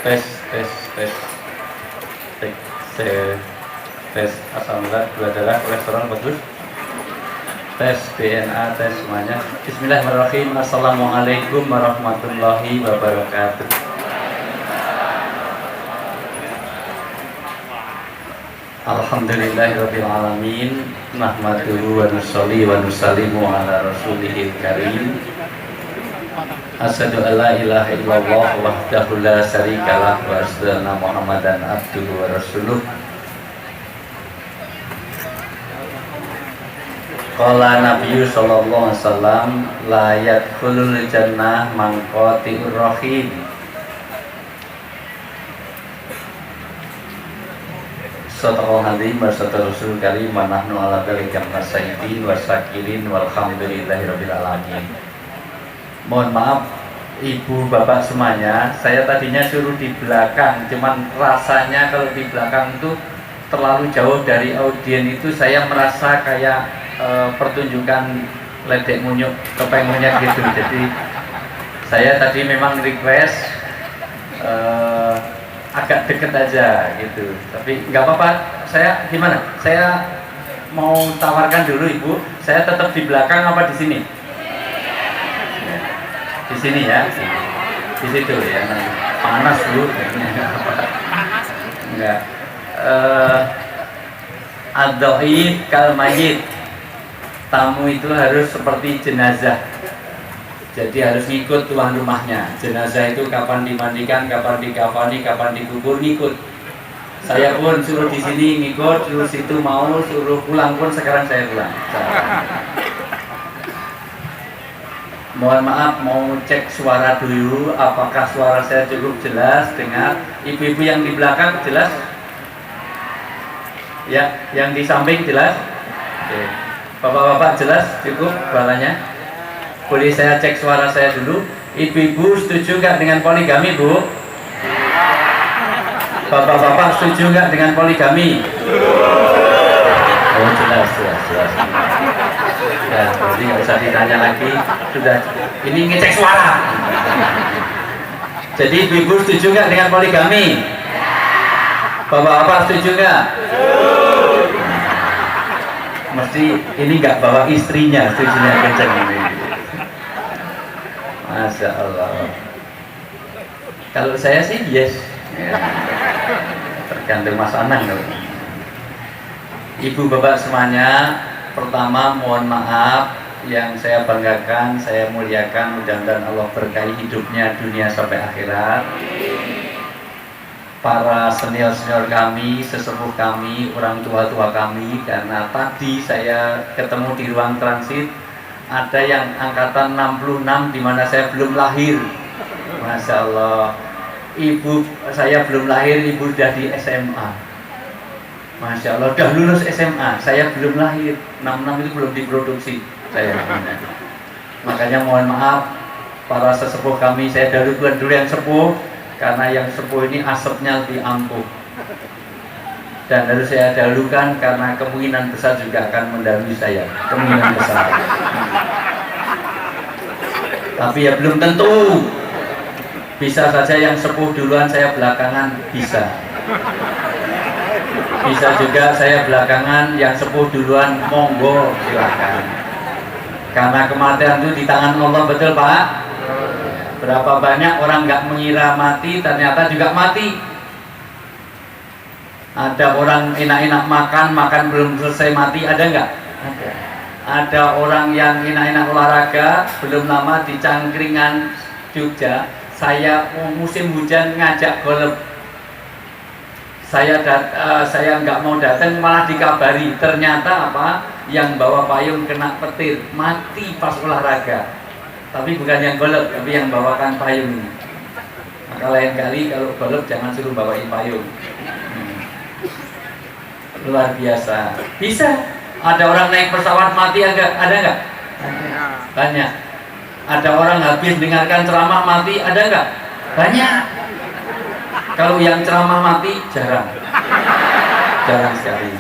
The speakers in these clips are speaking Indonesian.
Tes, tes, tes, tes, tes, tes. Alhamdulillah, gula darah, kolesterol bagus. Tes DNA, tes semuanya. Bismillahirrahmanirrahim. Assalamualaikum warahmatullahi wabarakatuh. Alhamdulillahirabbil alamin. Nahmaduhu wa nusolli wa nusallimu ala rasulihil karim. Asyhadu an la ilaha illallah wahdahu la syarikalah wa asyhadu anna Muhammadan abduhu wa rasuluh. Qala Nabiyyu sallallahu alaihi wasallam la yadkhulul jannah man qati'ur rahim. Sadaqal azim wa sadaqal rasul karim wa nahnu ala dzalika masyahidin wa syakirin walhamdulillahirabbil alamin. Mohon maaf ibu bapak semuanya, saya tadinya suruh di belakang, cuman rasanya kalau di belakang itu terlalu jauh dari audien, itu saya merasa kayak pertunjukan ledek munyuk kepeng munyuk gitu. Jadi saya tadi memang request agak deket aja gitu, tapi nggak apa-apa. Saya gimana? Saya mau tawarkan dulu ibu, saya tetap di belakang apa di sini? Di sini ya, di situ ya. Panas bu, enggak. Ad-dhaif kal mayyit. Tamu itu harus seperti jenazah. Jadi harus ngikut tuan rumahnya. Jenazah itu kapan dimandikan, kapan dikafani, kapan dikubur, ngikut. Saya pun suruh di sini ngikut, suruh situ mau, suruh pulang pun sekarang saya pulang. Mohon maaf, mau cek suara dulu, apakah suara saya cukup jelas dengar? Ibu-ibu yang di belakang jelas? Ya, yang di samping jelas? Oke. Bapak-bapak jelas cukup balanya? Boleh saya cek suara saya dulu? Ibu-ibu setuju nggak dengan poligami, Bu? Bapak-bapak setuju nggak dengan poligami? Oh, jelas. Ya, jadi nggak usah ditanya lagi, sudah. Ini ngecek suara. Jadi ibu setuju nggak dengan poligami? Bapak-bapak setuju nggak? Mesti ini nggak bawa istrinya, setujunya kenceng ini. Masya Allah. Kalau saya sih yes. Ya. Tergantung Mas Anang. Ibu bapak semuanya, pertama mohon maaf, yang saya banggakan, saya muliakan, mudah-mudahan Allah berkahi hidupnya dunia sampai akhirat. Para senior-senior kami, sesepuh kami, orang tua-tua kami, karena tadi saya ketemu di ruang transit, ada yang angkatan 66 di mana saya belum lahir. Masya Allah. Ibu saya belum lahir, ibu sudah di SMA. Masya Allah, sudah lulus SMA, saya belum lahir. 66 itu belum diproduksi saya. Makanya mohon maaf para sesepuh kami, saya dahulukan dulu yang sepuh, karena yang sepuh ini asapnya lebih ampuh. Dan harus saya dahulukan karena kemungkinan besar juga akan mendahului saya, kemungkinan besar. Tapi ya belum tentu. Bisa saja yang sepuh duluan, saya belakangan, bisa. Bisa juga saya belakangan, yang sepuh duluan, monggo silakan. Karena kematian itu di tangan Allah, betul Pak? Berapa banyak orang nggak mengira mati, ternyata juga mati. Ada orang enak-enak makan belum selesai mati, ada nggak? Ada. Ada orang yang enak-enak olahraga, belum lama di Cangkringan, Jogja, saya musim hujan ngajak golf. Saya nggak mau datang, malah dikabari ternyata apa? Yang bawa payung kena petir, mati pas olahraga. Tapi bukan yang golf, tapi yang bawakan payung. Maka lain kali kalau golf jangan suruh bawain payung. Luar biasa. Bisa. Ada orang naik pesawat mati ada nggak? Banyak. Ada orang habis dengarkan ceramah mati ada nggak? Banyak. Kalau yang ceramah mati jarang sekali.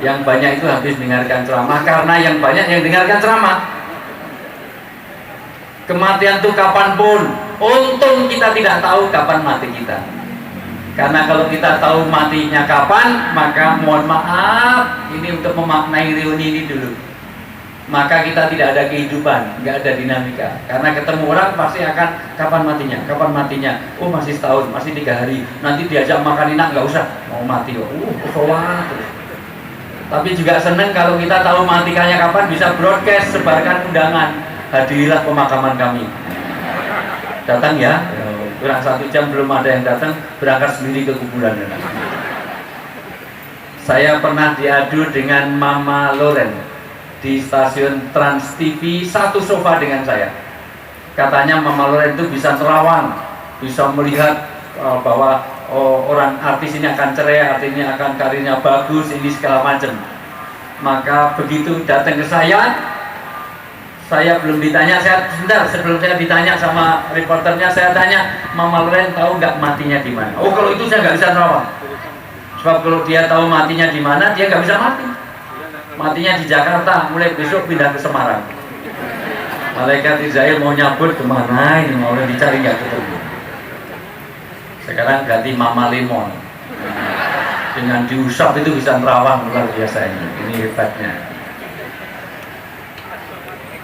Yang banyak itu habis dengarkan ceramah, karena yang banyak yang dengarkan ceramah. Kematian itu kapanpun. Untung kita tidak tahu kapan mati kita. Karena kalau kita tahu matinya kapan, maka mohon maaf, ini untuk memaknai reuni ini dulu. Maka kita tidak ada kehidupan, nggak ada dinamika. Karena ketemu orang pasti akan kapan matinya, kapan matinya. Oh masih setahun, masih 3 hari. Nanti diajak makan enak nggak usah, mau mati. Terus. Tapi juga seneng kalau kita tahu matikannya kapan, bisa broadcast, sebarkan undangan. Hadirilah pemakaman kami. Datang ya. Kurang 1 jam belum ada yang datang, berangkat sendiri ke kuburan. Saya pernah diadu dengan Mama Loren di stasiun Trans TV, satu sofa dengan saya. Katanya Mama Loren itu bisa terawang, bisa melihat bahwa orang artis ini akan cerai, artinya akan karirnya bagus, ini segala macam. Maka begitu datang ke saya belum ditanya, sebentar sebelum saya ditanya sama reporternya, saya tanya, Mama Loren tahu nggak matinya di mana? Oh kalau itu saya nggak bisa terawang. Sebab kalau dia tahu matinya di mana, dia nggak bisa mati. Matinya di Jakarta, mulai besok pindah ke Semarang. Malaikat Israel mau nyabut kemana ini, mau dicari nggak ketemu. Sekarang ganti Mama Lemon. Dengan diusap itu bisa terawang luar biasa ini hebatnya.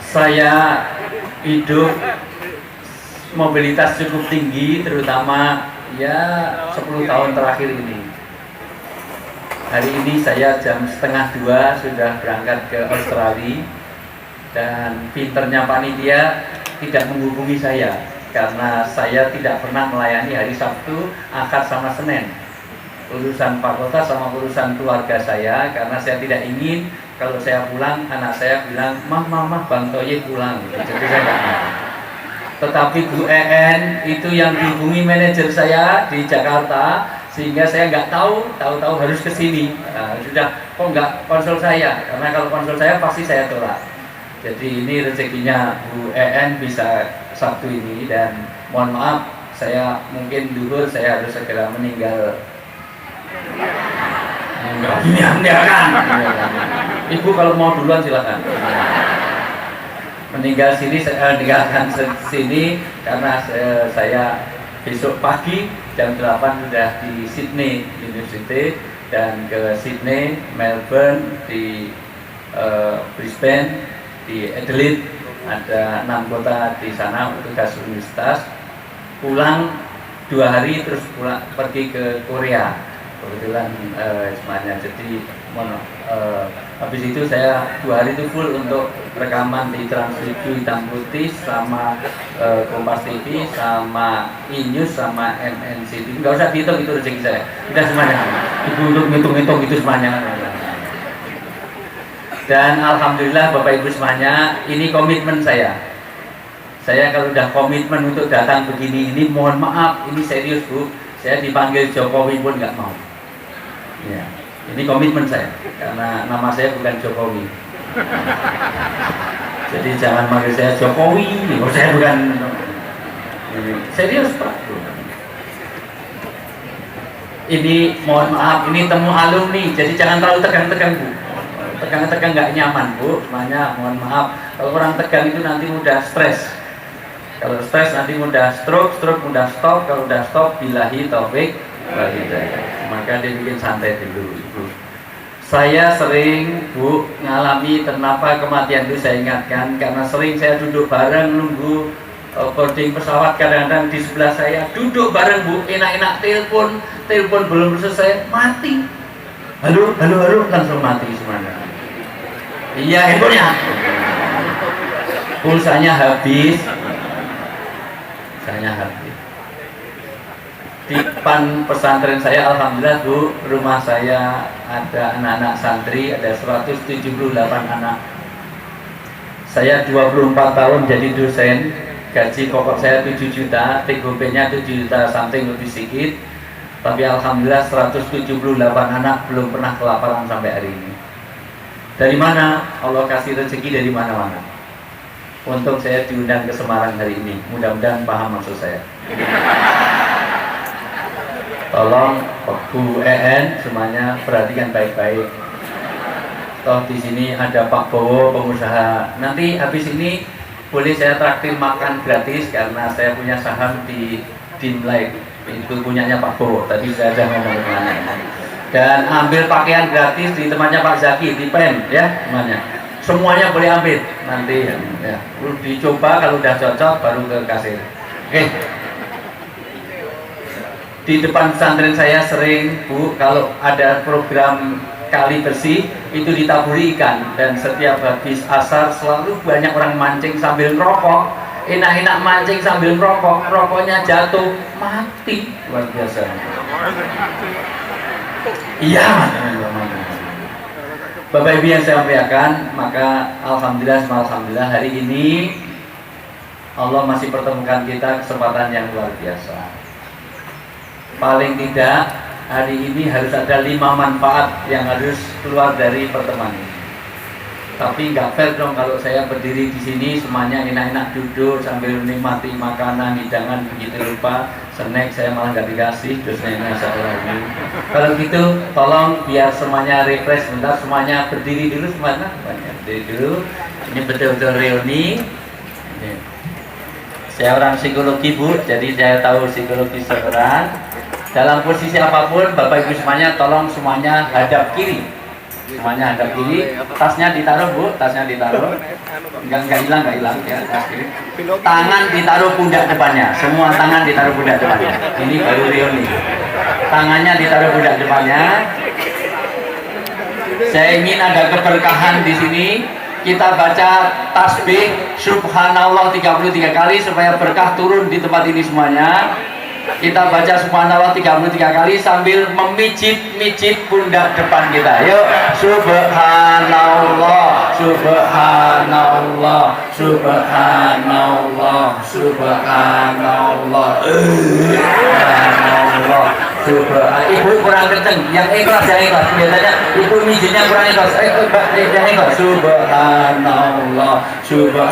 Saya hidup mobilitas cukup tinggi, terutama ya 10 tahun terakhir ini. Hari ini saya jam 1:30 sudah berangkat ke Australia, dan pinternya panitia tidak menghubungi saya karena saya tidak pernah melayani hari Sabtu, Ahad sama Senin. Urusan fakultas sama urusan keluarga saya, karena saya tidak ingin kalau saya pulang anak saya bilang mah Bang Toye pulang gitu. Jadi saya nggak mau. Tetapi Bu EN itu yang dihubungi manajer saya di Jakarta, sehingga saya nggak tahu harus ke sini. Sudah kok nggak konsul saya, karena kalau konsul saya pasti saya tolak. Jadi ini rezekinya Bu EN bisa Sabtu ini, dan mohon maaf saya mungkin dulu saya harus segera meninggal. Enggak kan. Ibu kalau mau duluan silakan. Meninggal sini, saya meninggalkan sini karena saya besok pagi jam 8 sudah di Sydney University, dan ke Sydney, Melbourne, di Brisbane, di Adelaide, ada 6 kota di sana tugas universitas. Pulang 2 hari terus pulang pergi ke Korea. Kebetulan semuanya, jadi habis itu saya 2 hari itu full untuk rekaman di Trans 7 hitam putih, sama Kompas TV, sama E-News, sama MNC. Nggak usah dihitung, itu rezeki saya, udah semuanya. Ibu untuk ngitung-ngitung itu semuanya. Dan alhamdulillah Bapak Ibu semuanya, ini komitmen saya. Saya kalau udah komitmen untuk datang begini, ini mohon maaf, ini serius Bu, saya dipanggil Jokowi pun nggak mau. Ya, ini komitmen saya, karena nama saya bukan Jokowi. Jadi jangan manggil saya Jokowi, saya bukan. Serius Pak. Ini mohon maaf, ini temu alumni, jadi jangan terlalu tegang-tegang Bu. Tegang-tegang nggak nyaman Bu, semuanya mohon maaf. Kalau orang tegang itu nanti mudah stres. Kalau stres nanti mudah stroke mudah stop. Kalau udah stop, billahi taufik wal hidayah. Maka dia bikin santai dulu Ibu. Saya sering Bu ngalami kenapa kematian itu saya ingatkan, karena sering saya duduk bareng nunggu boarding pesawat, kadang-kadang di sebelah saya duduk bareng Bu, enak-enak telepon belum selesai mati. Halo, langsung mati semuanya. Iya, handphonenya pulsanya habis. Di depan pesantren saya, alhamdulillah Bu, rumah saya ada anak-anak santri, ada 178 anak. Saya 24 tahun jadi dosen, gaji pokok saya 7 juta, TGP-nya 7 juta something lebih sedikit. Tapi alhamdulillah 178 anak belum pernah kelaparan sampai hari ini. Dari mana? Allah kasih rezeki dari mana-mana. Untuk saya diundang ke Semarang hari ini, mudah-mudahan paham maksud saya. Tolong Bu EN semuanya perhatikan baik-baik. Toh di sini ada Pak Bowo, pengusaha. Nanti habis ini boleh saya traktir makan gratis karena saya punya saham di Dimlight itu punyanya Pak Bowo, tadi saya sudah ngomong kemana. Dan ambil pakaian gratis di tempatnya Pak Zaki di PEN ya semuanya. Semuanya boleh ambil nanti ya. Dicoba kalau udah cocok baru ke kasir. Oke. Di depan pesantren saya sering Bu kalau ada program kali bersih itu ditaburi ikan, dan setiap habis asar selalu banyak orang mancing sambil ngerokok. Enak-enak mancing sambil ngerokok, rokoknya jatuh mati, luar biasa. Iya, Bapak Ibu yang saya muliakan, maka alhamdulillah hari ini Allah masih pertemukan kita kesempatan yang luar biasa. Paling tidak hari ini harus ada 5 manfaat yang harus keluar dari pertemuan ini. Tapi nggak fair dong kalau saya berdiri di sini semuanya enak-enak duduk sambil menikmati makanan, hidangan begitu rupa, snack saya malah nggak dikasih, dosanya saya ini. Kalau gitu tolong biar semuanya refresh sebentar, semuanya berdiri dulu semuanya, berdiri dulu. Ini betul-betul reuni. Saya orang psikologi Bu, jadi saya tahu psikologi seseorang. Dalam posisi apapun, Bapak Ibu semuanya tolong semuanya hadap kiri. Semuanya hadap kiri, tasnya ditaruh Bu, tasnya ditaruh, nggak hilang ya, tas kiri. Tangan ditaruh pundak depannya, semua tangan ditaruh pundak depannya. Ini baru reuni. Tangannya ditaruh pundak depannya. Saya ingin ada keberkahan di sini. Kita baca tasbih Subhanallah 33 kali supaya berkah turun di tempat ini semuanya. Kita baca subhanallah 33 kali sambil memijit-mijit pundak depan kita. Yuk, subhanallah, subhanallah, subhanallah, subhanallah, subhanallah, subhanallah. Ibu kurang kenceng, yang ikhlas, biasanya ibu mijitnya kurang ikhlas. Yang ikhlas, subhanallah,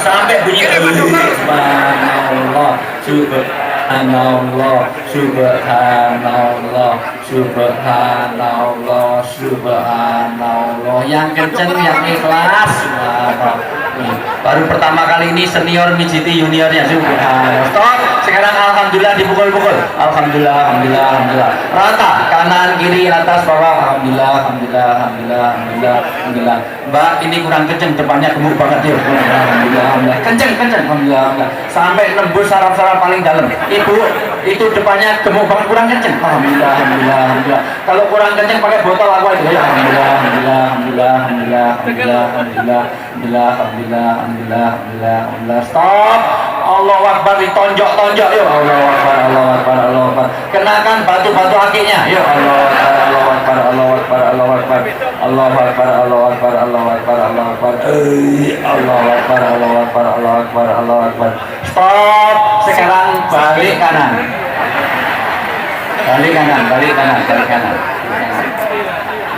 sampai bunyi subhanallah, Subhanallah, subhanallah, subhanallah, subhanallah. Yang kenceng, yang ikhlas. Baru pertama kali ini senior mijiti juniornya. Subhanallah. Stop. Sekarang alhamdulillah dipukul-pukul. Alhamdulillah, alhamdulillah, alhamdulillah. Rata, kanan, kiri, atas, bawah. Alhamdulillah, alhamdulillah, alhamdulillah, alhamdulillah, alhamdulillah. Mbak, ini kurang kenceng, depannya gemuk banget ya. Alhamdulillah, alhamdulillah. Kenceng, alhamdulillah, alhamdulillah. Sampai nembus saraf-saraf paling dalam. Ibu, itu depannya gemuk banget, kurang kenceng. Alhamdulillah, alhamdulillah, alhamdulillah. Kalau kurang kenceng pakai botol aku aja. Ya, alhamdulillah, alhamdulillah, alhamdulillah, alhamdulillah, alhamdulillah, alhamdulillah, alhamdulillah, alhamdulillah, alhamdulillah, alhamdulillah. Stop. Allahu Akbar, ditonjok-tonjok. Yuk, Allahu Akbar, Allahu Akbar, Allahu Akbar. Kenakan batu-batu akinya. Yuk, Allahu Akbar, Allahu Akbar, Allahu Akbar, Allahu Akbar, Allahu Akbar, Allahu Akbar, Allahu Akbar, Allahu Akbar, Allahu Akbar, Allahu Akbar, Allahu Akbar, Allahu Akbar. Stop. Sekarang balik kanan. Balik kanan, balik kanan, balik kanan.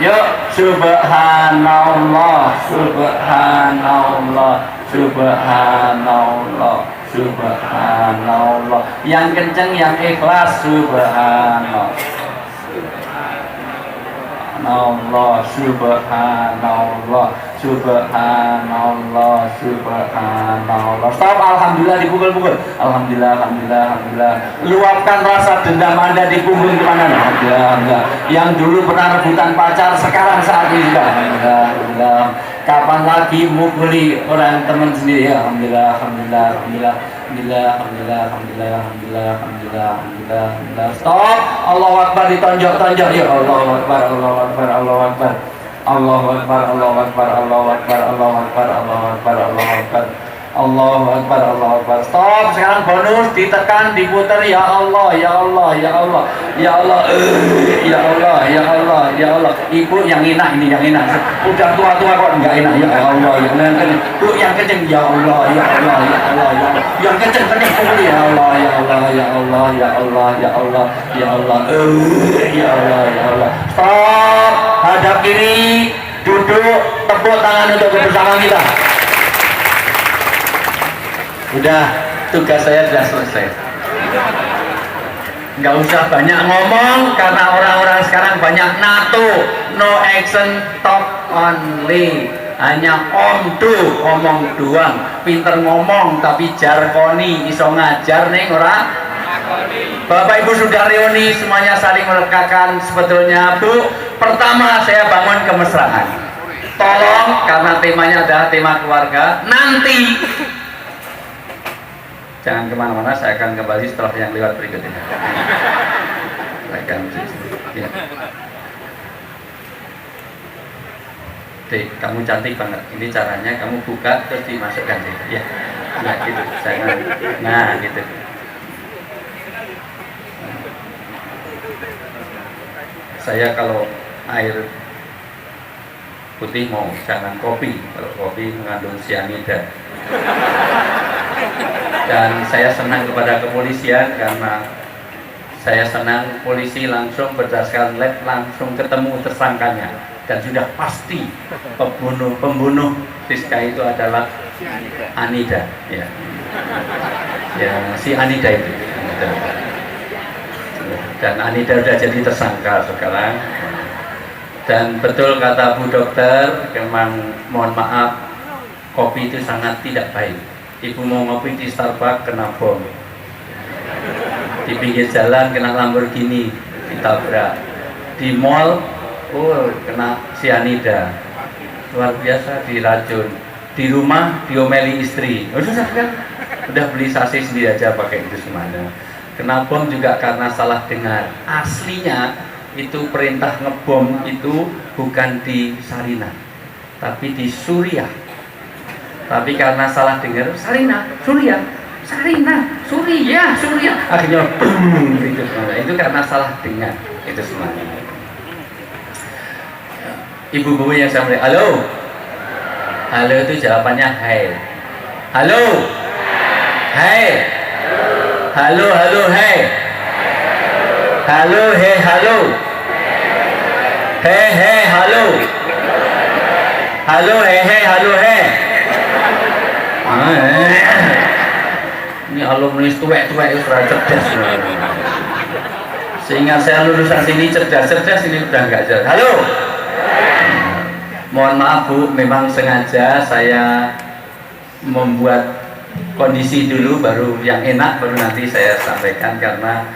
Yuk, subhanallah, subhanallah, subhanallah, subhanallah. Yang kenceng, yang ikhlas, subhanallah. Subhanallah, subhanallah, subhanallah, subhanallah. Stop, alhamdulillah dipukul-pukul. Alhamdulillah, alhamdulillah, alhamdulillah. Luapkan rasa dendam Anda di punggung kemana? Alhamdulillah, alhamdulillah. Yang dulu pernah rebutan pacar, sekarang saat ini juga. Alhamdulillah, alhamdulillah. Kapan lagi mukuli orang teman sendiri? Ya, alhamdulillah, alhamdulillah, alhamdulillah. Alhamdulillah, alhamdulillah, alhamdulillah, alhamdulillah, alhamdulillah, alhamdulillah, alhamdulillah. Stop. Allahu Akbar ditonjok-tonjok. Ya Allahu Akbar, Allahu Akbar, Allahu Akbar. Allahu Akbar, Allahu Akbar, Allahu Akbar, Allahu Akbar, Allahu Akbar, Allahu Akbar. Allahu Akbar, Allahu Akbar. Stop. Sekarang bonus ditekan, diputar. Ya Allah, ya Allah, ya Allah, ya Allah, ya Allah, ya Allah, ya Allah. Ibu yang enak ini, yang enak. Udah tua-tua kok enggak enak. Ya Allah, yang kenceng. Bu yang kenceng. Ya Allah, ya Allah, ya Allah, ya Allah. Yang kenceng pukul. Ya Allah, ya Allah, ya Allah, ya Allah, ya Allah, ya Allah, ya Allah, ya Allah. Stop. Hadap kiri, duduk, tepuk tangan untuk kebersamaan kita. Udah, tugas saya sudah selesai. Nggak usah banyak ngomong karena orang-orang sekarang banyak NATO, no action, talk only. Hanya omong doang. Pinter ngomong tapi jarkoni, iso ngajar nih orang. Bapak Ibu sudah reuni, semuanya saling melekatkan. Sebetulnya Bu, pertama saya bangun kemesraan. Tolong, karena temanya adalah tema keluarga, nanti jangan kemana-mana, saya akan kembali setelah yang lewat berikut ini. Saya akan ya. Dek, kamu cantik banget. Ini caranya kamu buka terus dimasukkan, Dek. Ya, nah gitu. Nah gitu. Saya kalau air putih mau, jangan kopi. Kalau kopi mengandung cyanida. Dan saya senang kepada kepolisian karena saya senang polisi langsung berdasarkan lab langsung ketemu tersangkanya dan sudah pasti pembunuh Rizka itu adalah Anida, ya, ya si Anida itu. Dan Anida sudah jadi tersangka sekarang. Dan betul kata Bu Dokter, memang mohon maaf, kopi itu sangat tidak baik. Ibu mau ngopi di Starbucks kena bom, di pinggir jalan kena Lamborghini ditabrak, di mall kena cyanida, luar biasa, diracun, di rumah diomeli istri. Sudah kan, udah beli sasis sendiri aja pakai itu semuanya. Kena bom juga karena salah dengar. Aslinya itu perintah ngebom itu bukan di Sarinah, tapi di Suriah. Tapi karena salah dengar, Sarinah, Suriah, Sarinah, Suriah, Suriah, akhirnya boom gitu. Itu karena salah dengar itu semuanya. Ibu-ibu yang saya mulai, halo, halo itu jawabannya hai, halo, hai, halo, halo, hai, halo, he, halo, he, he, halo, halo, he, he, halo, he. Ini alumni tuwek-tuwek itu sudah cerdas. Sehingga saya lulusan sini cerdas-cerdas, ini udah enggak cerdas. Halo. Mohon maaf Bu, memang sengaja saya membuat kondisi dulu baru yang enak baru nanti saya sampaikan karena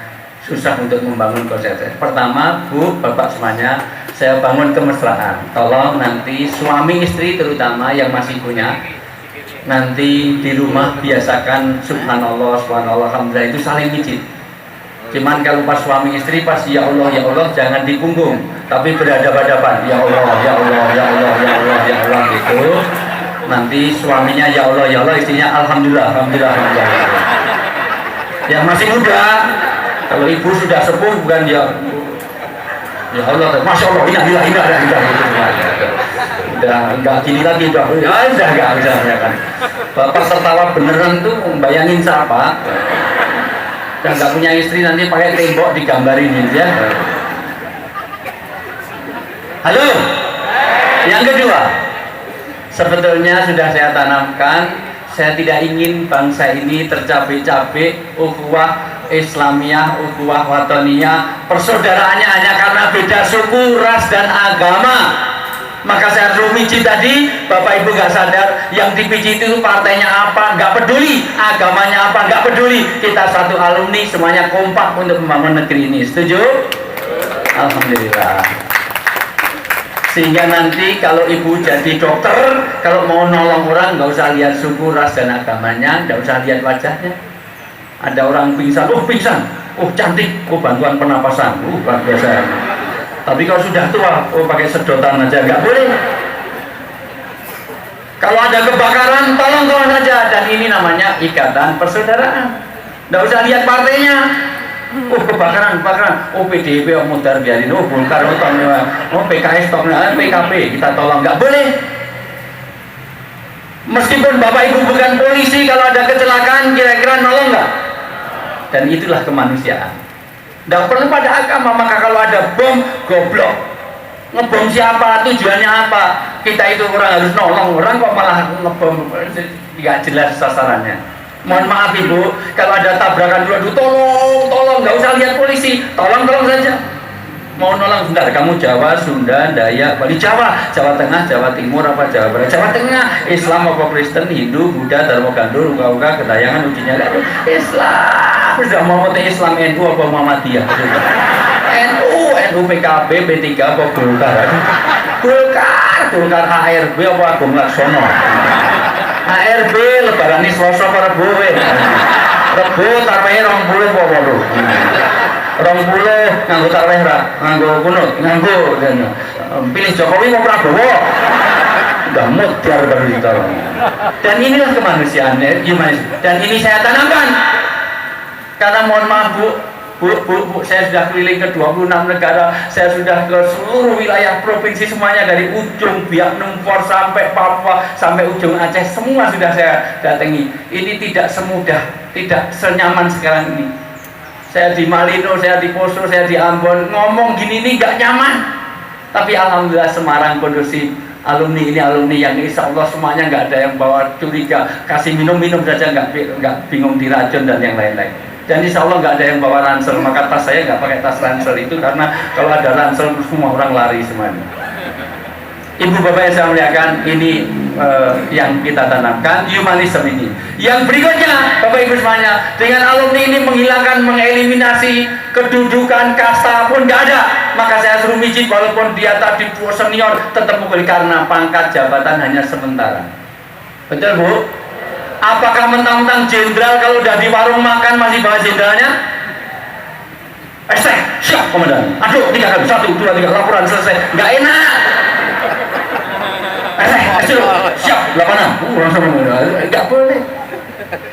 susah untuk membangun konsensus. Pertama Bu, Bapak semuanya, saya bangun kemesraan. Tolong nanti suami istri terutama yang masih punya, nanti di rumah biasakan subhanallah, subhanallah, alhamdulillah itu saling mijit. Cuman kalau pas suami istri pas ya Allah jangan di punggung, tapi berhadapan-hadapan ya Allah, ya Allah, ya Allah, ya Allah, ya Allah gitu. Nanti suaminya ya Allah, istrinya alhamdulillah, alhamdulillah, alhamdulillah. Yang masih muda, kalau ibu sudah sepuh bukan ya Allah, masya Allah, indah gitu. Udah enggak gini lagi, udah enggak bisa ya kan. Bapak tertawa beneran tuh bayangin siapa? Dan nggak punya istri nanti pakai tembok digambarin ya. Halo. Yang kedua, sebetulnya sudah saya tanamkan, saya tidak ingin bangsa ini tercapek-capek ukhuwah Islamiyah, ukhuwah watoniyah, persaudaraannya hanya karena beda suku, ras dan agama. Maka saya suruh mijit tadi, Bapak Ibu nggak sadar, yang dipijit itu partainya apa, nggak peduli, agamanya apa, nggak peduli. Kita satu alumni, semuanya kompak untuk membangun negeri ini. Setuju? Alhamdulillah. Sehingga nanti kalau Ibu jadi dokter, kalau mau nolong orang, nggak usah lihat suku, ras dan agamanya, nggak usah lihat wajahnya. Ada orang pingsan, cantik, bantuan pernapasan, luar biasa. Tapi kalau sudah tua, pakai sedotan aja nggak boleh. Kalau ada kebakaran, tolong aja. Dan ini namanya ikatan persaudaraan. Nggak usah lihat partainya. Kebakaran. PDIP, Mudar biarin. Golkar, PKS, PKB, kita tolong. Nggak boleh. Meskipun Bapak Ibu bukan polisi, kalau ada kecelakaan, kira-kira nolong nggak? Dan itulah kemanusiaan. Tidak perlu pada agama. Maka kalau ada bom, goblok, ngebom siapa, tujuannya apa? Kita itu orang harus nolong orang kok malah ngebom, tidak jelas sasarannya. Mohon maaf Ibu, kalau ada tabrakan dua, tolong, nggak usah lihat polisi, tolong saja. Mau nolong sebentar, kamu Jawa, Sunda, Dayak, Bali, Jawa Tengah, Jawa Timur, apa Jawa Barat, Jawa Tengah, Islam apa Kristen, Hindu, Buddha, Dharma Gandul, Uka-Uka, Kedayangan, Ujinya, Islam. sudah mau Islam NU apa Muhammadiyah? NU PKB P3 apa Golkar? Golkar HRB apa Agung Laksono? HRB lebaran Selasa apa Rebo? Rebo tarwehe 20 apa 8? 20 nganggo tarweh ra, nganggo kunut, nganggo pilih Jokowi mau Prabowo. Udah mutiar baru ditolong. Dan inilah kemanusiaannya, dan ini saya tanamkan. Karena mohon maaf Bu, saya sudah keliling ke 26 negara, saya sudah ke seluruh wilayah provinsi semuanya dari ujung Biak Numfor sampai Papua sampai ujung Aceh, semua sudah saya datangi. Ini tidak semudah, tidak senyaman sekarang ini. Saya di Malino, saya di Poso, saya di Ambon, ngomong gini ini nggak nyaman. Tapi alhamdulillah Semarang kondusif. Alumni ini alumni yang insya Allah semuanya nggak ada yang bawa curiga, kasih minum saja nggak bingung diracun dan yang lain-lain. Dan insya Allah nggak ada yang bawa ransel, maka tas saya nggak pakai tas ransel itu karena kalau ada ransel semua orang lari semuanya. Ibu bapak yang saya muliakan, ini yang kita tanamkan humanisme ini. Yang berikutnya bapak ibu semuanya, dengan alumni ini menghilangkan, mengeliminasi kedudukan kasta pun nggak ada. Maka saya suruh mijit walaupun dia tadi senior tetap mukul karena pangkat jabatan hanya sementara. Betul Bu? Apakah mentang-mentang jenderal kalau udah di warung makan masih bawa jenderalnya? Siap komandan. Aduh 3 kali 1, 2, 3 laporan selesai. Nggak enak. Siap 86. Nggak boleh.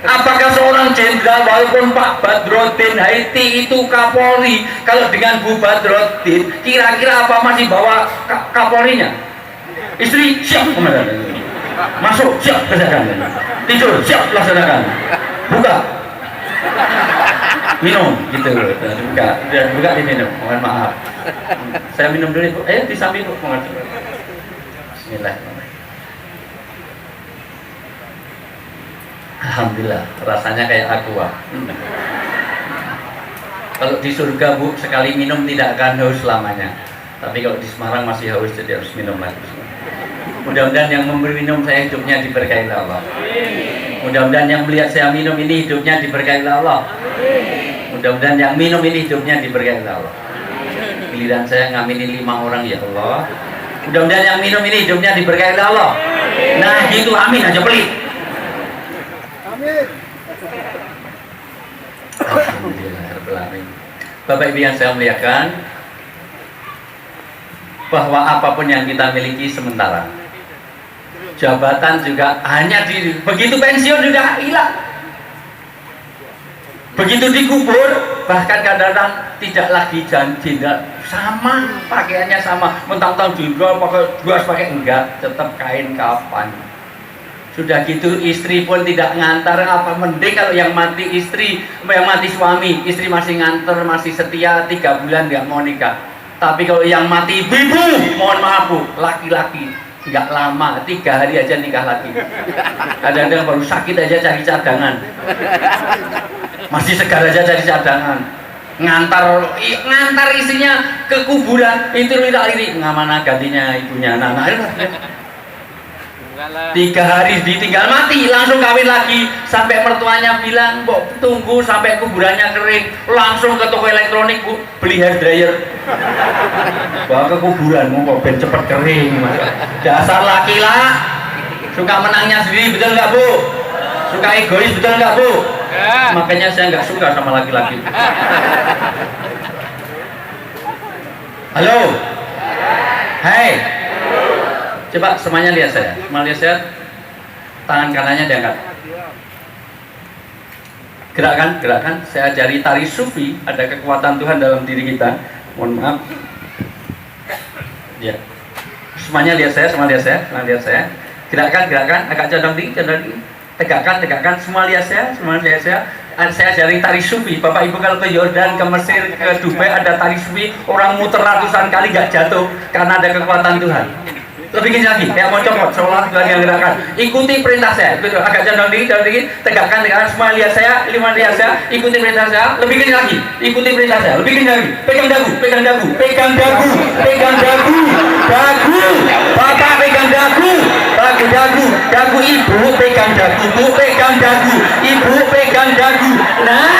Apakah seorang jenderal walaupun Pak Badrodin Haiti itu Kapolri, kalau dengan Bu Badrodin kira-kira apa masih bawa Kapolrinya? Istri siap komandan. Masuk siap kerjakan, tidur siap laksanakan, buka minum gitu, buka diminum, mohon maaf saya minum dulu Bu, di samping Bu, mohon maaf. Bismillahirrahmanirrahim. Alhamdulillah rasanya kayak aqua. Kalau di surga Bu sekali minum tidak akan haus selamanya, tapi kalau di Semarang masih haus jadi harus minum lagi. Mudah-mudahan yang memberi minum saya hidupnya diberkahi Allah. Mudah-mudahan yang melihat saya minum ini hidupnya diberkahi Allah. Mudah-mudahan yang minum ini hidupnya diberkahi Allah. Giliran saya ngaminin 5 orang ya Allah. Mudah-mudahan yang minum ini hidupnya diberkahi Allah. Nah gitu, amin aja pelit. Amin. Alhamdulillahirrahmanirrahim. Bapak Ibu yang saya muliakan, bahwa apapun yang kita miliki sementara. Jabatan juga hanya begitu pensiun juga hilang. Begitu dikubur bahkan kadang-kadang tidak lagi jenderal, sama pakaiannya sama, mentang-mentang jenderal pakai jas pakai enggak, tetap kain kapan. Sudah gitu istri pun tidak ngantar, apa mending kalau yang mati istri, yang mati suami, istri masih nganter, masih setia 3 bulan nggak mau nikah. Tapi kalau yang mati ibu, mohon maaf Bu, laki-laki nggak lama, 3 hari aja nikah lagi. Kadang-kadang baru sakit aja cari cadangan, masih segar aja cari cadangan. Ngantar istrinya ke kuburan, itu iri ngamana gantinya ibunya anak-anak. 3 hari ditinggal mati, langsung kawin lagi. Sampai mertuanya bilang, "Mbok tunggu sampai kuburannya kering." Langsung ke toko elektronik Bu, beli hair dryer. Bawa ke kuburan, mau ben cepet kering. Dasar laki lah, suka menangnya sendiri, betul nggak Bu? Suka egois, betul nggak Bu? Makanya saya nggak suka sama laki-laki. Halo, hai. Coba semuanya lihat saya, tangan kanannya diangkat. Gerakan, saya ajari tari sufi, ada kekuatan Tuhan dalam diri kita. Mohon maaf. Ya. Semuanya lihat saya. Gerakan, agak condong dikit. Tegakkan, semua lihat saya. Saya ajari tari sufi. Bapak Ibu kalau ke Yordan, ke Mesir, ke Dubai ada tari sufi, orang muter ratusan kali nggak jatuh karena ada kekuatan Tuhan. Lebih gini lagi, kayak mau copot, seolah lagi yang gerakan. Ikuti perintah saya, agak condong dikit, tegakkan, semua lihat saya, ikuti perintah saya. Lebih gini lagi, ikuti perintah saya. Lebih gini lagi, pegang dagu, dagu. Bapak pegang dagu, dagu ibu pegang dagu, Bu pegang dagu, ibu pegang dagu. Nah,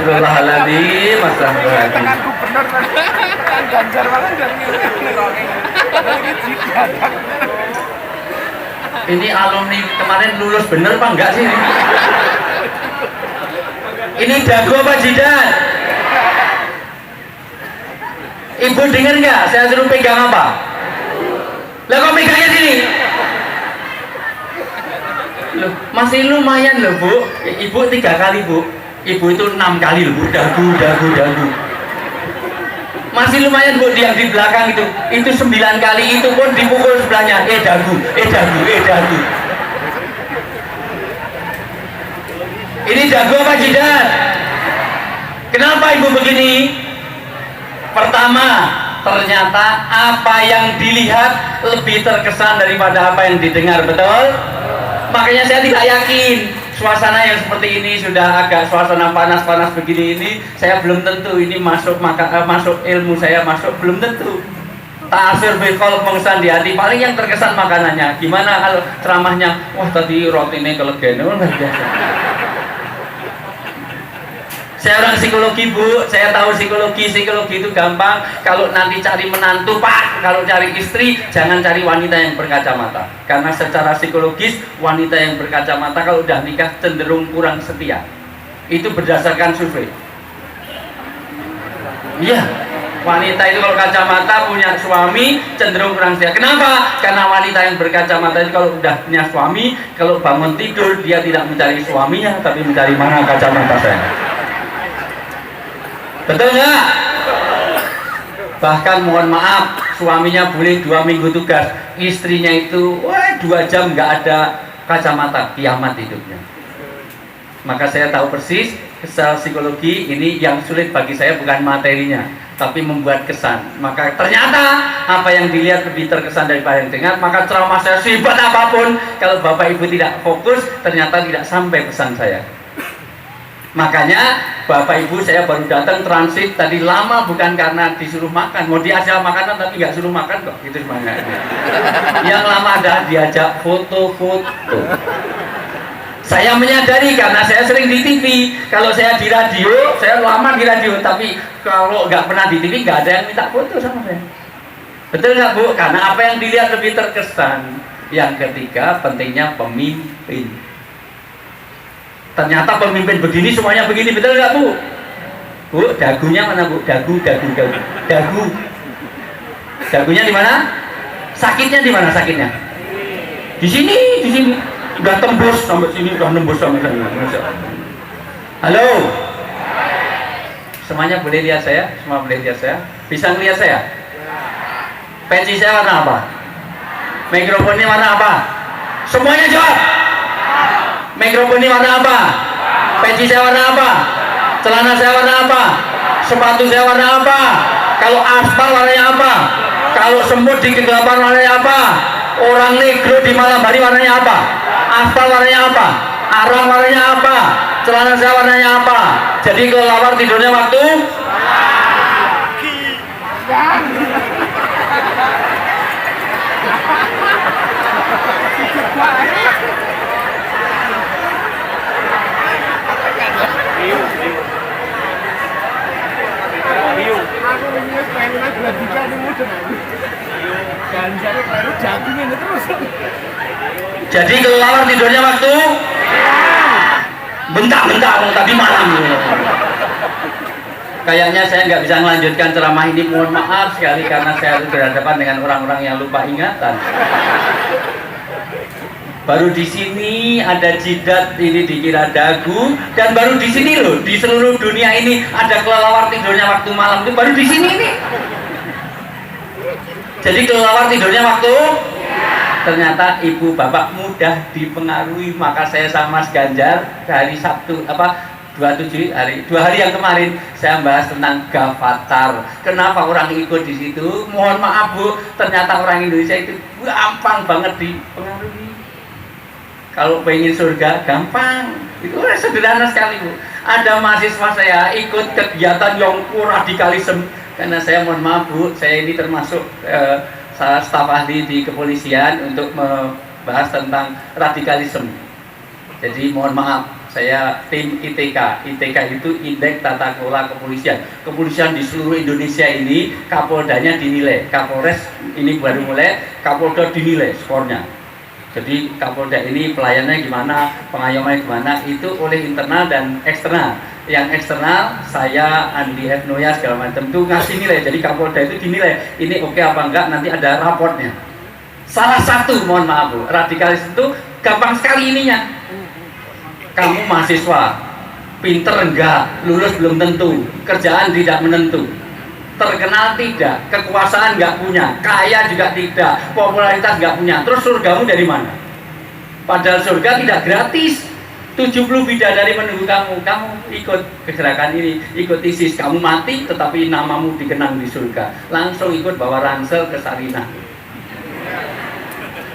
Astagfirullahaladzim, astagfirullahaladzim. Dengan gubernur kan Ganjar malah dari Ini alumni kemarin lulus bener apa enggak sih? Ini dagu apa jidat? Ibu dengar nggak? Saya suruh pegang apa? Lah kok megangnya sini? Loh, masih lumayan loh bu. Ibu 3 kali bu. Ibu itu 6 kali loh bu. Dagu. Masih lumayan bu, yang di belakang itu 9 kali, itu pun dipukul sebelahnya. Dagu. Ini dagu apa jidat? Kenapa ibu begini? Pertama, ternyata apa yang dilihat lebih terkesan daripada apa yang didengar, betul? Makanya saya tidak yakin suasana yang seperti ini, sudah agak suasana panas-panas begini ini, saya belum tentu ini masuk ilmu saya masuk, belum tentu. Ta'asir bil qalb, mengesan di hati. Paling yang terkesan makanannya. Gimana kalau ceramahnya, wah tadi roti ini kelegen, luar biasa. Saya orang psikologi bu, saya tahu psikologi itu gampang. Kalau nanti cari menantu pak, kalau cari istri jangan cari wanita yang berkacamata, karena secara psikologis wanita yang berkacamata kalau udah nikah cenderung kurang setia. Itu berdasarkan survei. Iya, wanita itu kalau kacamata punya suami cenderung kurang setia. Kenapa? Karena wanita yang berkacamata itu kalau udah punya suami, kalau bangun tidur dia tidak mencari suaminya, tapi mencari mana kacamata saya. Betul nggak? Bahkan mohon maaf, suaminya boleh 2 minggu tugas, istrinya itu 2 jam nggak ada kacamata, kiamat hidupnya. Maka saya tahu persis secara psikologi ini yang sulit bagi saya bukan materinya, tapi membuat kesan. Maka ternyata apa yang dilihat lebih terkesan daripada yang dengar. Maka ceramah saya sehebat apapun, kalau bapak ibu tidak fokus, ternyata tidak sampai pesan saya. Makanya bapak ibu saya baru datang transit tadi lama bukan karena disuruh makan, mau diajak makanan tapi nggak suruh makan kok, itu semangat. Yang lama ada diajak foto-foto. Saya menyadari karena saya sering di TV, kalau saya di radio, saya lama di radio, tapi kalau nggak pernah di TV nggak ada yang minta foto sama saya. Betul nggak bu? Karena apa yang dilihat lebih terkesan. Yang ketiga, pentingnya pemimpin. Ternyata pemimpin begini semuanya begini, betul nggak bu? Bu, dagunya mana bu? Dagu. Dagunya di mana? Sakitnya di mana sakitnya? Di sini. Udah tembus sampai sini, udah nembus sampai sana. Halo. Semuanya boleh lihat saya? Semua boleh lihat saya? Bisa ngelihat saya? Pensi saya warna apa? Mikrofonnya warna apa? Semuanya jawab. Mikrofon ini warna apa? Peci saya warna apa? Celana saya warna apa? Sepatu saya warna apa? Kalau aspal warnanya apa? Kalau semut di kegelapan warnanya apa? Orang negro di malam hari warnanya apa? Aspal warnanya apa? Arang warnanya apa? Celana saya warnanya apa? Jadi kelelawar tidurnya waktu? Jadi kelelawar tidurnya waktu? Bentar, tadi malam. Kayaknya saya nggak bisa melanjutkan ceramah ini, mohon maaf sekali karena saya harus berhadapan dengan orang-orang yang lupa ingatan. Baru di sini ada jidat, ini dikira dagu, dan baru di sini loh, di seluruh dunia ini ada kelelawar tidurnya waktu malam, itu baru di sini ini. Jadi kelelawar tidurnya waktu? Ternyata ibu bapak mudah dipengaruhi. Maka saya sama Mas Ganjar hari Sabtu 27 2 hari yang kemarin saya bahas tentang Gavatar. Kenapa orang ikut di situ? Mohon maaf bu, ternyata orang Indonesia itu gampang banget dipengaruhi. Kalau pengen surga gampang, itu sederhana sekali bu. Ada mahasiswa saya ikut kegiatan yang radikalisme, karena saya mohon maaf bu, saya ini termasuk salah staf ahli di kepolisian untuk membahas tentang radikalisme. Jadi mohon maaf, saya tim ITK. ITK itu Indeks Tata Kelola Kepolisian. Kepolisian di seluruh Indonesia ini, Kapoldanya dinilai, Kapolres ini baru mulai, Kapolda dinilai skornya. Jadi Kapolda ini pelayanannya gimana, pengayomannya gimana, itu oleh internal dan eksternal. Yang eksternal saya Andi F. Noya segala macam itu ngasih nilai. Jadi Kapolda itu dinilai, ini oke apa enggak, nanti ada raportnya. Salah satu, mohon maaf Bu, radikalis itu gampang sekali ininya. Kamu mahasiswa, pinter enggak, lulus belum tentu, kerjaan tidak menentu, terkenal tidak, kekuasaan enggak punya, kaya juga tidak, popularitas enggak punya, terus surgamu dari mana? Padahal surga tidak gratis. 70 bidadari menunggu kamu, kamu ikut kegerakan ini, ikut ISIS, kamu mati tetapi namamu dikenang di surga. Langsung ikut bawa ransel ke Sarinah.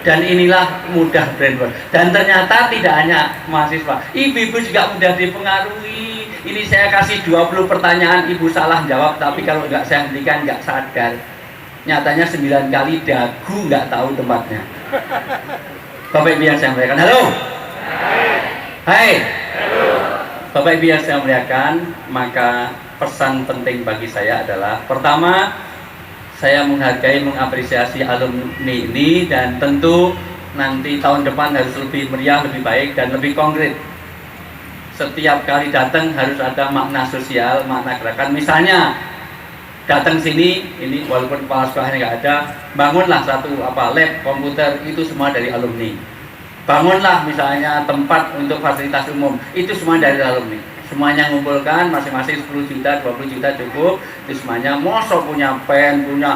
Dan inilah mudah brainwash. Dan ternyata tidak hanya mahasiswa, ibu-ibu juga mudah dipengaruhi. Ini saya kasih 20 pertanyaan, ibu salah jawab, tapi kalau nggak saya hentikan nggak sadar. Nyatanya 9 kali dagu nggak tahu tempatnya. Bapak Ibu yang saya muliakan, halo. Hai. Bapak Ibu yang saya muliakan, maka pesan penting bagi saya adalah pertama, saya menghargai, mengapresiasi alumni ini, dan tentu nanti tahun depan harus lebih meriah, lebih baik, dan lebih konkret. Setiap kali datang harus ada makna sosial, makna gerakan. Misalnya datang sini, ini walaupun kepala sekolahnya nggak ada, bangunlah satu lab komputer, itu semua dari alumni. Bangunlah misalnya tempat untuk fasilitas umum, itu semua dari alumni. Semuanya ngumpulkan, masing-masing 10 juta, 20 juta cukup. Itu semuanya, mosok punya pen, punya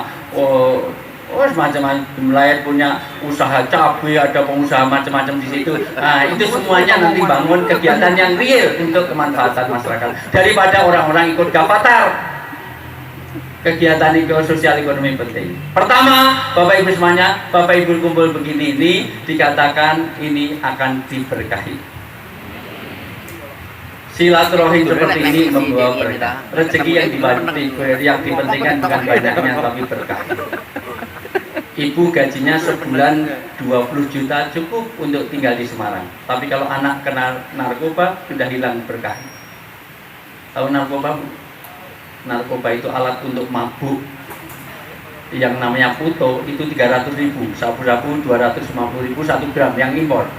semacam mulai punya usaha cabai, ada pengusaha macam-macam di situ. Nah, itu semuanya nanti bangun kegiatan yang real untuk kemanfaatan masyarakat. Daripada orang-orang ikut gapatar. Kegiatan sosial ekonomi penting. Pertama, Bapak Ibu semuanya, Bapak Ibu kumpul begini ini dikatakan ini akan diberkahi. Silaturahim seperti ini membawa berkah. Rezeki yang dipentingkan bukan banyaknya tapi berkah. Ibu gajinya sebulan 20 juta cukup untuk tinggal di Semarang. Tapi kalau anak kena narkoba sudah hilang berkah. Tahu narkoba? Narkoba itu alat untuk mabuk. Yang namanya puto itu 300.000, sabu-sabu 250.000 1 gram yang impor.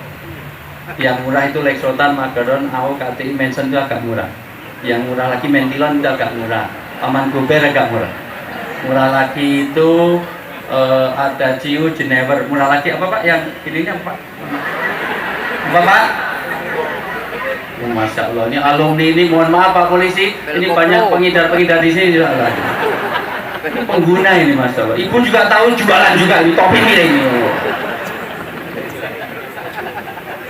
Yang murah itu Lexotan, Mageron, AO, KTI, Mensen itu agak murah. Yang murah lagi Mentilon itu agak murah. Aman Gober agak murah. Murah lagi itu ada Ciu, Jenever. Murah lagi apa Pak? Yang ininya Pak? Apa Pak? Oh, Masya Allah, ini alumni ini mohon maaf Pak Polisi. Ini banyak pengedar-pengedar di sini. Ini pengguna ini Masya Allah. Ibu juga tahu jualan juga ini topi ini.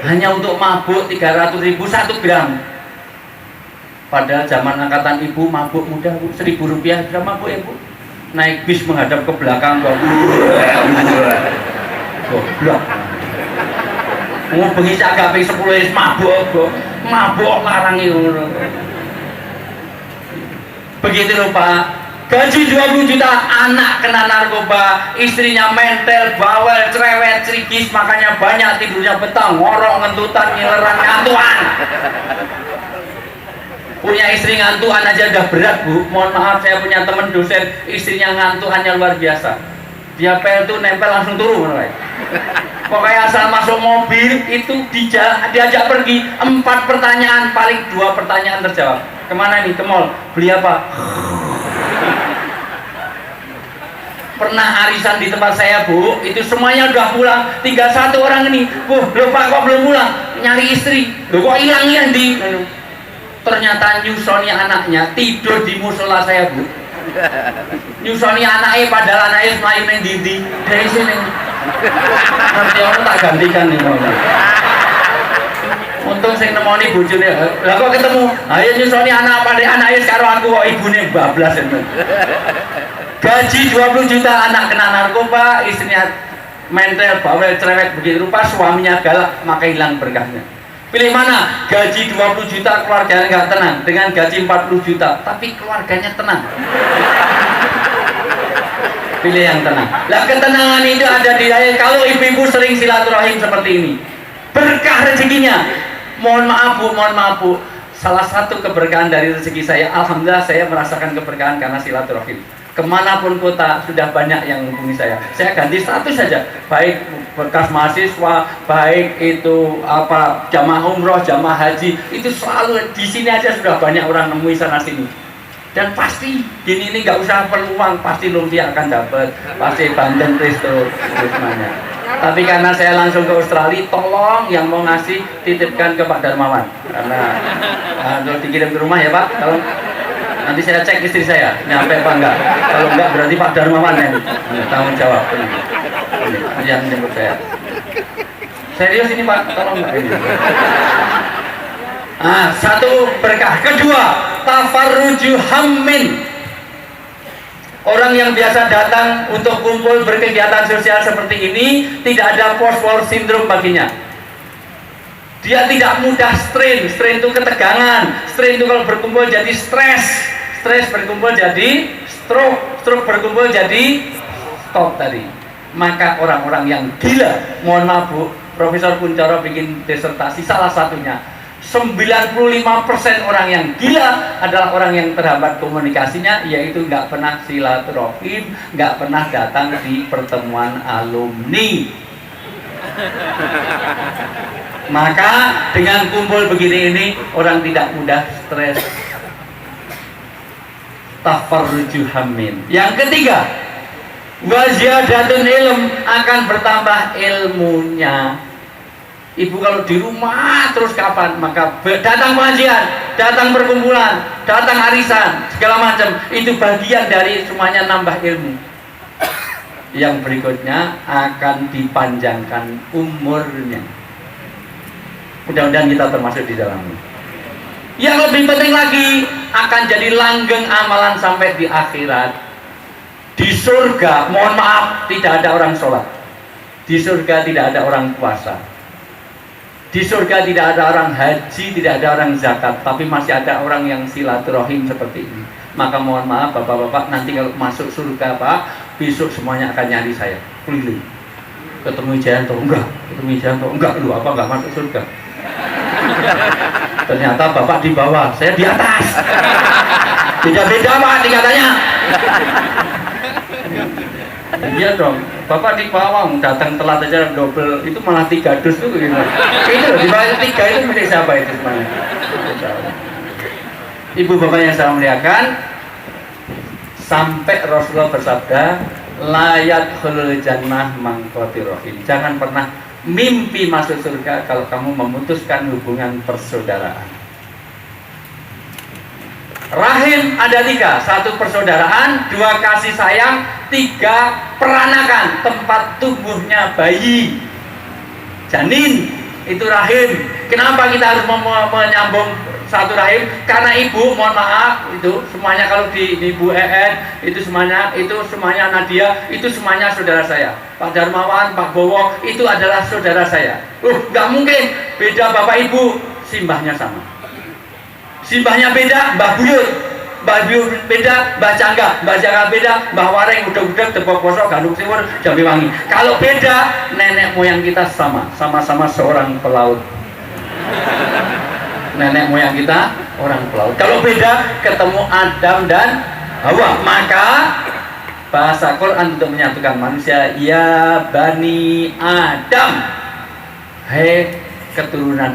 Hanya untuk mabuk 300.000 1 gram. Padahal zaman angkatan ibu mabuk mudah Bu, 1.000 rupiah gram mabuk ya Bu. Naik bis menghadap ke belakang kok. Goblok. Mau bengi cagak ping 10 wis mabuk kok. Mabuk larang itu. Begitu lho Pak. Gaji 20 juta, anak kena narkoba, istrinya mentel, bawel, cerewet, cerigis, makanya banyak tidurnya betang, ngorok, ngentutan, ngileran, ngantuan. Punya istri ngantuan aja udah berat Bu. Mohon maaf, saya punya teman dosen, istrinya ngantuannya luar biasa. Dia pel tuh nempel langsung turun. Pokoknya asal masuk mobil itu diajak pergi 4 pertanyaan, paling 2 pertanyaan terjawab. Kemana nih? Ke mall. Beli apa? Pernah arisan di tempat saya Bu, itu semuanya udah pulang, tinggal 1 orang ini. Loh Pak kok belum pulang? Nyari istri. Loh kok hilang ya di? Ternyata nyusoni anaknya tidur di musola saya Bu. Nyusoni anaknya padahal anaknya semayu neng dindi. Dari sini. Nanti orang tak gantikan nih mau. Untung sing nemoni bojone. Lah kok ketemu? Ayo nyusoni anak pada anaknya sekarang aku kok ibune bablas itu. Gaji 20 juta, anak kena narkoba, istrinya mentel, bawel, cerewet begitu rupa, suaminya galak, maka hilang berkahnya. Pilih mana? Gaji 20 juta keluarganya nggak tenang, dengan gaji 40 juta tapi keluarganya tenang. Pilih yang tenang. Lah ketenangan itu ada di saya. Kalau ibu-ibu sering silaturahim seperti ini, berkah rezekinya. mohon maaf Bu, salah satu keberkahan dari rezeki saya, alhamdulillah saya merasakan keberkahan karena silaturahim. Kemanapun kota sudah banyak yang menghubungi saya ganti status saja, baik bekas mahasiswa, baik itu jamaah umroh, jamaah haji, itu selalu di sini aja sudah banyak orang nemui sana sini. Dan pasti gini ini nggak usah peluang, pasti lumpia akan dapat, pasti Banten Presto semuanya. Tapi karena saya langsung ke Australia, tolong yang mau ngasih titipkan ke Pak Darmawan, karena untuk dikirim ke rumah ya Pak, tolong. Nanti saya cek istri saya nyampe apa enggak. Kalau enggak berarti Pak Darmawan yang tanggung jawab ini yang menjemput saya. Serius ini Pak, tolong enggak ini. Satu berkah. Kedua, tafarruju hammin. Orang yang biasa datang untuk kumpul berkegiatan sosial seperti ini, tidak ada post-war syndrome baginya. Dia tidak mudah strain itu ketegangan, strain itu kalau berkumpul jadi stres berkumpul jadi stroke berkumpul jadi stop tadi. Maka orang-orang yang gila, mohon maaf Bu, Profesor Kuncoro bikin disertasi salah satunya, 95% orang yang gila adalah orang yang terhambat komunikasinya, yaitu nggak pernah silaturahim, nggak pernah datang di pertemuan alumni. Maka dengan kumpul begini ini orang tidak mudah stres. Tafarruju hammin. Yang ketiga, waziyadatun ilm, akan bertambah ilmunya. Ibu kalau di rumah terus kapan? Maka datang pengajian, datang perkumpulan, datang arisan, segala macam, itu bagian dari semuanya nambah ilmu. Yang berikutnya akan dipanjangkan umurnya. Mudah-mudahan kita termasuk di dalamnya. Yang lebih penting lagi, akan jadi langgeng amalan sampai di akhirat. Di surga, mohon maaf, tidak ada orang sholat. Di surga tidak ada orang puasa. Di surga tidak ada orang haji, tidak ada orang zakat, tapi masih ada orang yang silaturahim seperti ini. Maka mohon maaf bapak-bapak, nanti kalau masuk surga Pak, besok semuanya akan nyari saya, keliling. Ketemu Jayanto, enggak, lu apa enggak masuk surga? Ternyata bapak di bawah, saya di atas. Beda-beda Pak tingkatannya. Iya dong, bapak di bawah datang telat aja double, itu malah 3 dus tuh gimana? Itu loh, di bawah 3 itu milik siapa itu semuanya? Ibu bapak yang saya muliakan, sampai Rasulullah bersabda, layat khulul jannah mangkotirohim. Jangan pernah mimpi masuk surga kalau kamu memutuskan hubungan persaudaraan. Rahim ada 3, 1 persaudaraan, 2 kasih sayang, 3 peranakan, tempat tumbuhnya bayi, janin, itu rahim. Kenapa kita harus menyambung satu rahim? Karena ibu, mohon maaf, itu semuanya kalau di Ibu itu semuanya Nadia, itu semuanya saudara saya. Pak Darmawan, Pak Bowo, itu adalah saudara saya. Nggak mungkin beda bapak ibu, simbahnya sama. Simbahnya beda, Mbah Buyut beda, Mbah Cangga beda, Mbah Wareng, udah Tepok Poso, Gandung Timur, Jambi Wangi. Kalau beda, nenek moyang kita sama-sama seorang pelaut. Nenek moyang kita orang pelaut. Kalau beda, ketemu Adam dan Hawa. Maka bahasa Quran untuk menyatukan manusia, ya Bani Adam, hei keturunan